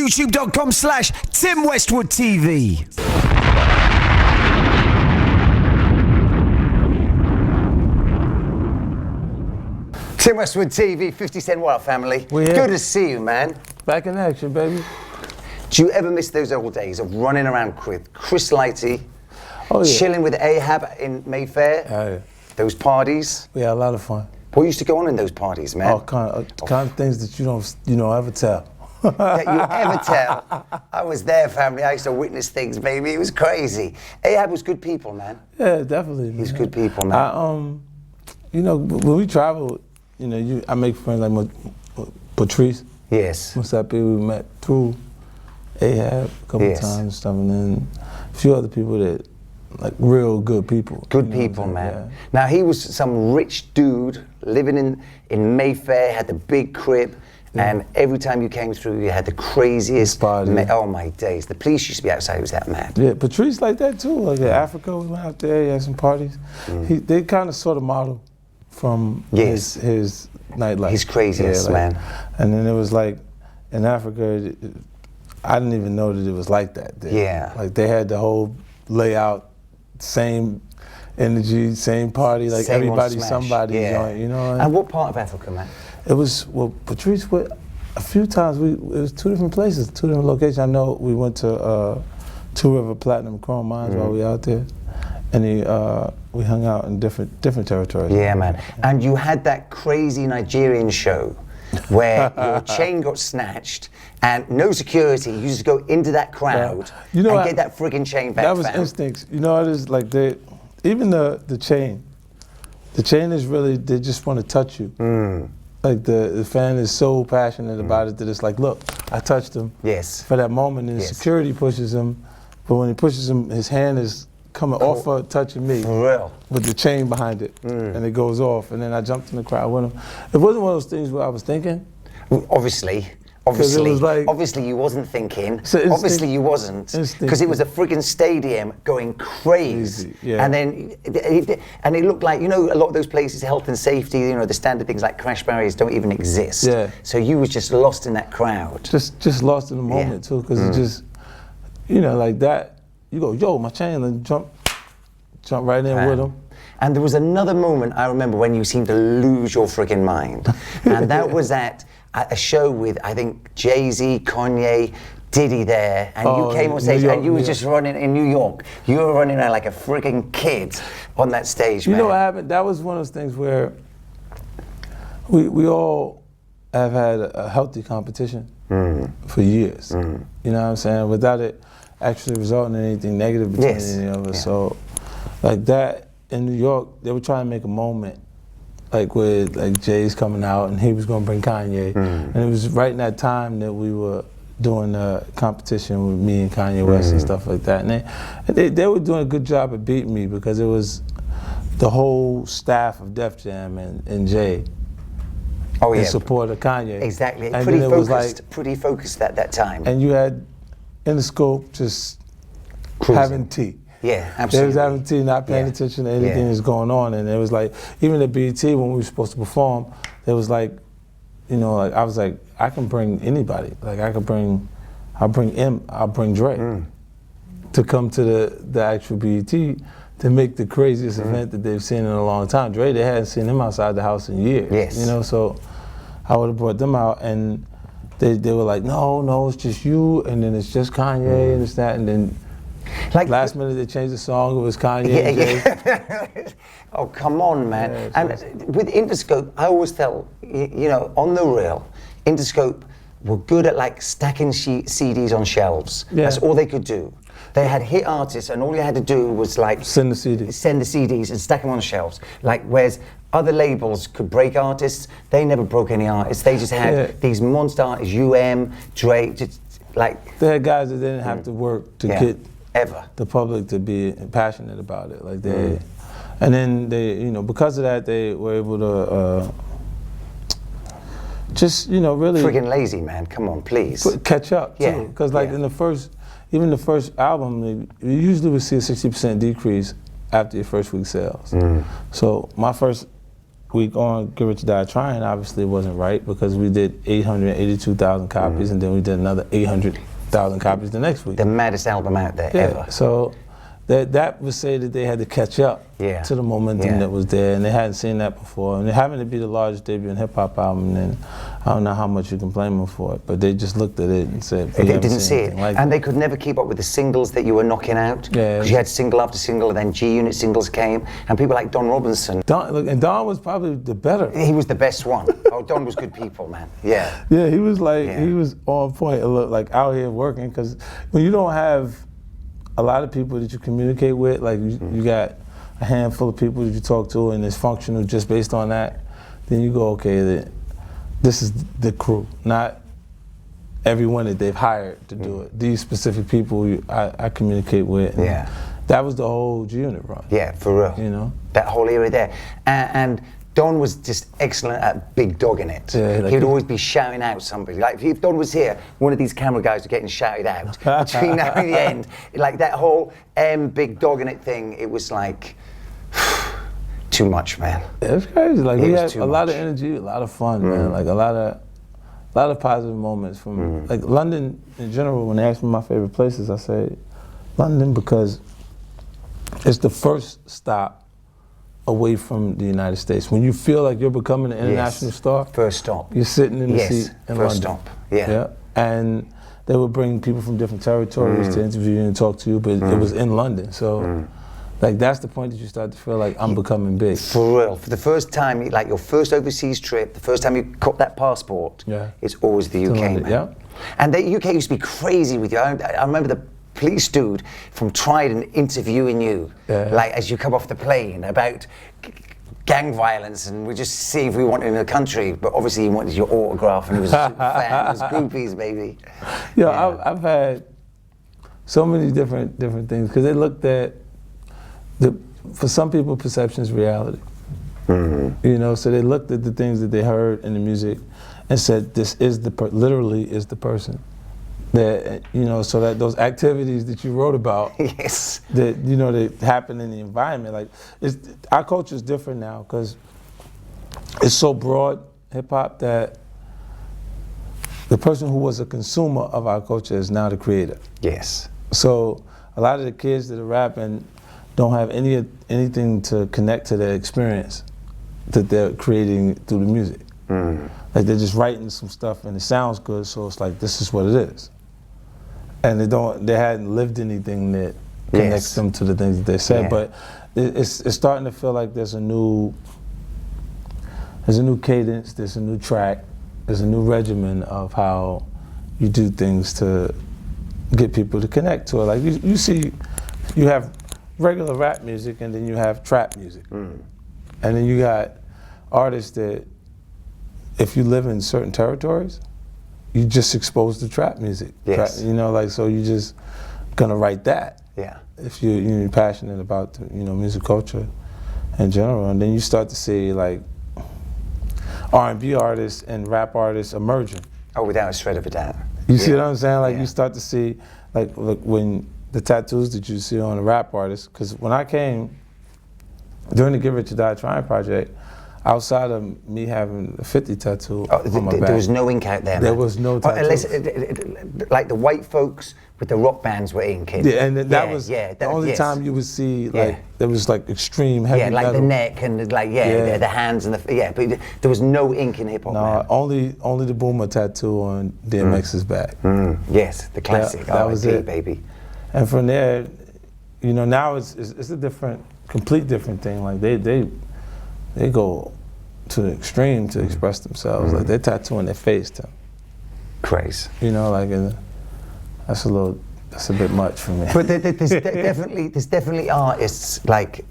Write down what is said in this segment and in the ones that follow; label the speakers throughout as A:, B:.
A: YouTube.com/Tim Westwood TV. Tim Westwood TV, 50 Cent Wild family. Good to see you, man.
B: Back in action, baby.
A: Do you ever miss those old days of running around with Chris Lighty, chilling with Ahab in Mayfair?
B: Oh, yeah.
A: Those parties?
B: We had a lot of fun.
A: What used to go on in those parties, man?
B: All kind of things that you don't ever tell.
A: That you ever tell. I was there, family. I used to witness things, baby. It was crazy. Ahab was good people, man.
B: Yeah, definitely.
A: He's good people, man.
B: When we traveled, I make friends like Patrice.
A: Yes.
B: Musapi, we met through Ahab a couple of times and stuff, and then a few other people that, like, real good people.
A: Good people, man. Yeah. Now, he was some rich dude living in Mayfair, had the big crib, and every time you came through, you had the craziest
B: party.
A: Oh, my days. The police used to be outside. He was that mad.
B: Yeah, Patrice like that, too. Like in Africa, we went out there, he had some parties. They kind of sort of model from his nightlife.
A: His craziness, man.
B: And then it was like, in Africa, I didn't even know that it was like that there.
A: Yeah.
B: Like, they had the whole layout, same energy, same party, like
A: same
B: everybody, somebody joint, you know?
A: And what part of Africa, man?
B: It was, Patrice went a few times. It was two different places, two different locations. I know we went to Two River Platinum Chrome Mines while we were out there. And we hung out in different territories.
A: Yeah, man. And you had that crazy Nigerian show where your chain got snatched and no security. You just go into that crowd and get that friggin' chain back.
B: That was instincts. You know, it is like even the chain. The chain is really, they just want to touch you. Like the fan is so passionate about it that it's like, look, I touched him. Yes. For that moment, and security pushes him, but when he pushes him, his hand is coming off of touching me.
A: For real.
B: With the chain behind it, and it goes off, and then I jumped in the crowd with him. It wasn't one of those things where I was thinking.
A: Obviously you wasn't thinking. Obviously you wasn't, because it was a friggin' stadium going crazy. And then it looked like, a lot of those places, health and safety, the standard things like crash barriers don't even exist.
B: Yeah.
A: So you was just lost in that crowd.
B: Just lost in the moment too, because it just, like that. You go, yo, my chain, and jump right in with him.
A: And there was another moment I remember when you seemed to lose your freaking mind. And that was at a show with, I think, Jay-Z, Kanye, Diddy there. And you came on stage and you were just running in New York. You were running around like a freaking kid on that stage, man.
B: You know what happened? That was one of those things where we all have had a healthy competition for years. You know what I'm saying? Without it actually resulting in anything negative between any of us. So, like that in New York, they were trying to make a moment, like with Jay's coming out and he was going to bring Kanye, and it was right in that time that we were doing a competition with me and Kanye West and stuff like that. And they were doing a good job of beating me because it was the whole staff of Def Jam and Jay. In support of Kanye.
A: Exactly.
B: And
A: pretty focused at that time.
B: And you had in the scope just having tea.
A: Yeah, absolutely.
B: They was having tea, not paying attention to anything that's going on. And it was like, even at BET when we were supposed to perform, it was like, I was like, I can bring anybody. Like I'll bring Dre to come to the actual BET to make the craziest event that they've seen in a long time. Dre, they hadn't seen him outside the house in years.
A: Yes.
B: So I would have brought them out, and they were like, no, it's just you, and then it's just Kanye, and it's that, and then last minute they changed the song, it was Kanye.
A: Oh, come on, man. And with Interscope, I always felt, on the real, Interscope were good at stacking CDs on shelves. That's all they could do. They had hit artists, and all you had to do was
B: send the
A: CDs and stack them on shelves. Whereas other labels could break artists, they never broke any artists. They just had these monster artists, Drake,
B: they had guys that didn't have to work to get
A: the
B: public to be passionate about it. And then they, because of that, they were able to just, really
A: friggin' lazy, man. Come on, please.
B: Catch up too, because even the first album, you usually would see a 60% decrease after your first week sales. So my first week on Get Rich or Die Trying, obviously it wasn't right because we did 882,000 copies and then we did another 800,000 copies the next week.
A: The maddest album out there ever.
B: So that would say that they had to catch up to the momentum that was there, and they hadn't seen that before. And having to be the largest debut in hip hop album, then I don't know how much you can blame them for it, but they just looked at it and said,
A: they didn't see it. Like and they could never keep up with the singles that you were knocking out. Because you had single after single, and then G-Unit singles came, and people like Don Robinson.
B: And Don was probably the better.
A: He was the best one. Oh, Don was good people, man. Yeah.
B: Yeah, he was like, he was on point, like out here working, because when you don't have a lot of people that you communicate with, like you got a handful of people that you talk to and it's functional just based on that, then you go, okay, this is the crew, not everyone that they've hired to do it. These specific people I communicate with. And that was the whole G-Unit run.
A: Yeah, for real.
B: You know?
A: That whole era there. And Don was just excellent at big dogging it. Yeah, like he'd always be shouting out somebody. Like if Don was here, one of these camera guys were getting shouted out between now and the end. Like that whole big dogging it thing, it was like too much, man.
B: It was crazy. Like we had a lot of energy, a lot of fun, man. Like a lot of positive moments from like London in general. When they ask me my favorite places, I say London because it's the first stop away from the United States. When you feel like you're becoming an international star,
A: first stop.
B: You're sitting in the seat in
A: first
B: London.
A: Stop. Yeah.
B: And they would bring people from different territories to interview you and talk to you, but it was in London. So like that's the point that you start to feel like I'm becoming big.
A: For real. For the first time, like your first overseas trip, the first time you caught that passport, it's always the UK,
B: London,
A: man. And the UK used to be crazy with you. I remember the police dude from Trident interviewing you, like as you come off the plane about gang violence, and we just see if we wanted in the country. But obviously, he wanted your autograph, and he was a super fan. It was groupies, baby.
B: I've had so many different things because they looked at for some people, perception is reality. You know, so they looked at the things that they heard in the music and said, "This is literally is the person." That, you know, so that those activities that you wrote about, that, you know, that happen in the environment, like, our culture is different now because it's so broad, hip hop, that the person who was a consumer of our culture is now the creator.
A: Yes.
B: So a lot of the kids that are rapping don't have anything to connect to their experience that they're creating through the music. Like they're just writing some stuff and it sounds good, so it's like, this is what it is. And they hadn't lived anything that connects them to the things that they said. But it's starting to feel like there's a new cadence, there's a new track, there's a new regimen of how you do things to get people to connect to it. Like you see, you have regular rap music and then you have trap music. And then you got artists that, if you live in certain territories, you just exposed to trap music. You know, like, so you just gonna write that. If you're passionate about, you know, music culture in general. And then you start to see like R&B artists and rap artists emerging.
A: Oh, without a shred of a doubt.
B: You see what I'm saying? Like you start to see, like, look, when the tattoos that you see on the rap artists, because when I came, during the Get Rich or Die Trying project, outside of me having a 50 tattoo on my back,
A: there was no ink out there, man.
B: There was no tattoos.
A: Like the white folks with the rock bands were inking.
B: Yeah, and that was the only time you would see, like, there was like extreme heavy metal.
A: Yeah, like the neck and like, the hands and the, but there was no ink in hip hop.
B: No, only the Boomer tattoo on DMX's back.
A: Yes, the classic.
B: That was it,
A: baby.
B: And from there, you know, now it's a complete different thing. Like they go to the extreme to express themselves. Like they're tattooing their face to
A: crazy.
B: You know, like that's a bit much for me.
A: But there's definitely artists like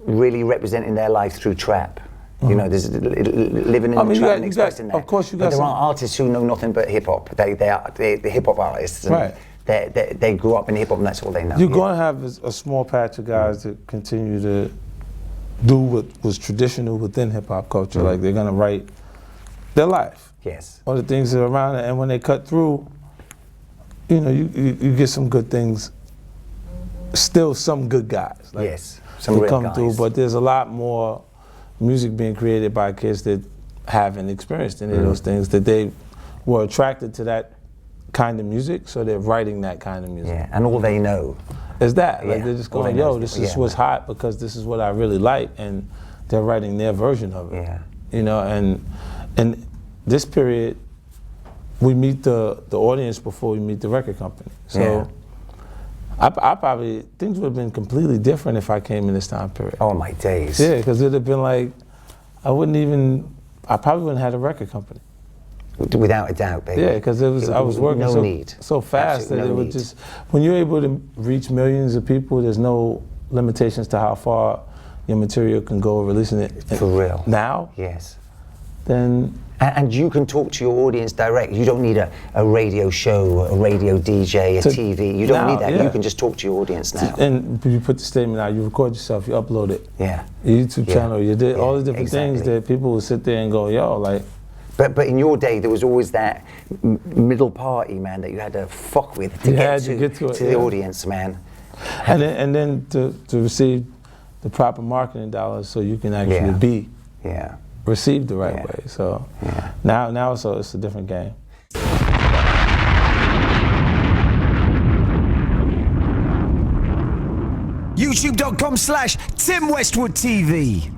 A: really representing their life through trap. You know, there's living in the trap and expressing that.
B: Of course, you got.
A: But there are artists who know nothing but hip hop. They're the hip hop artists. And they grew up in hip hop and that's all they know.
B: You're going to have a small patch of guys that continue to do what was traditional within hip hop culture. Like they're going to write their life.
A: Yes.
B: Or the things that are around it. And when they cut through, you know, you get some good things. Still some good guys. Like,
A: some real
B: come
A: guys.
B: through, but there's a lot more music being created by kids that haven't experienced any of those things, that they were attracted to that kind of music, so they're writing that kind of music.
A: Yeah, and all they know
B: is that. Like
A: Yeah.
B: they're just
A: All
B: going,
A: they know
B: yo,
A: is
B: this
A: that-
B: is
A: yeah,
B: what's
A: man.
B: hot because this is what I really like, and they're writing their version of it.
A: Yeah.
B: You know, and this period, we meet the audience before we meet the record company. So
A: Yeah.
B: I probably, things would have been completely different if I came in this time period.
A: Oh my days.
B: Yeah, because it'd have been like, I probably wouldn't have had a record company.
A: Without a doubt, baby.
B: Yeah, because I was working
A: no
B: so,
A: need.
B: so fast
A: Absolutely
B: that
A: no
B: it would
A: need.
B: just, when you're able to reach millions of people, there's no limitations to how far your material can go releasing it.
A: For real.
B: Now,
A: Yes.
B: then,
A: And you can talk to your audience direct. You don't need a radio show, a radio DJ, a TV. You don't
B: now,
A: need that.
B: yeah.
A: You can just talk to your audience now.
B: and you put the statement out, you record yourself, you upload it.
A: Yeah.
B: Your YouTube
A: Yeah.
B: channel, you did all
A: Yeah,
B: the different things
A: exactly.
B: that people would sit there and go, yo, like,
A: But in your day, there was always that middle party, man, that you had to fuck with to
B: You
A: get
B: had
A: to,
B: to get to it,
A: the
B: yeah.
A: audience, man.
B: and then to receive the proper marketing dollars so you can actually
A: Yeah.
B: be
A: Yeah.
B: received the right
A: Yeah.
B: way. So
A: Yeah.
B: now it's a different game.
C: YouTube.com/Tim Westwood TV.